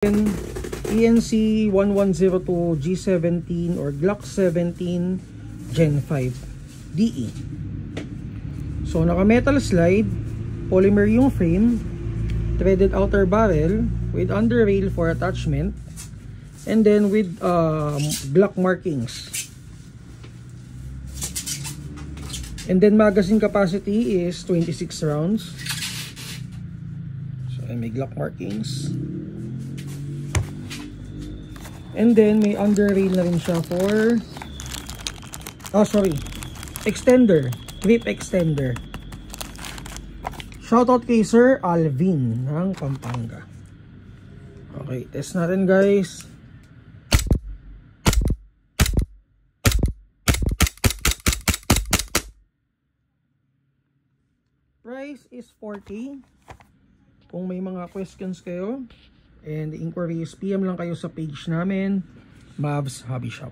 ENC 1102 G17 or Glock 17 Gen 5 DE. So naka metal slide, polymer yung frame, threaded outer barrel with under rail for attachment, and then with Glock markings. And then magazine capacity is 26 rounds. So may Glock markings. And then may under rail na rin siya for extender, grip extender. Shoutout kay Sir Alvin ng Pampanga. Okay, test natin guys. Price is 40. Kung may mga questions kayo and inquiries, PM lang kayo sa page namin, Mavs Hobby Shop.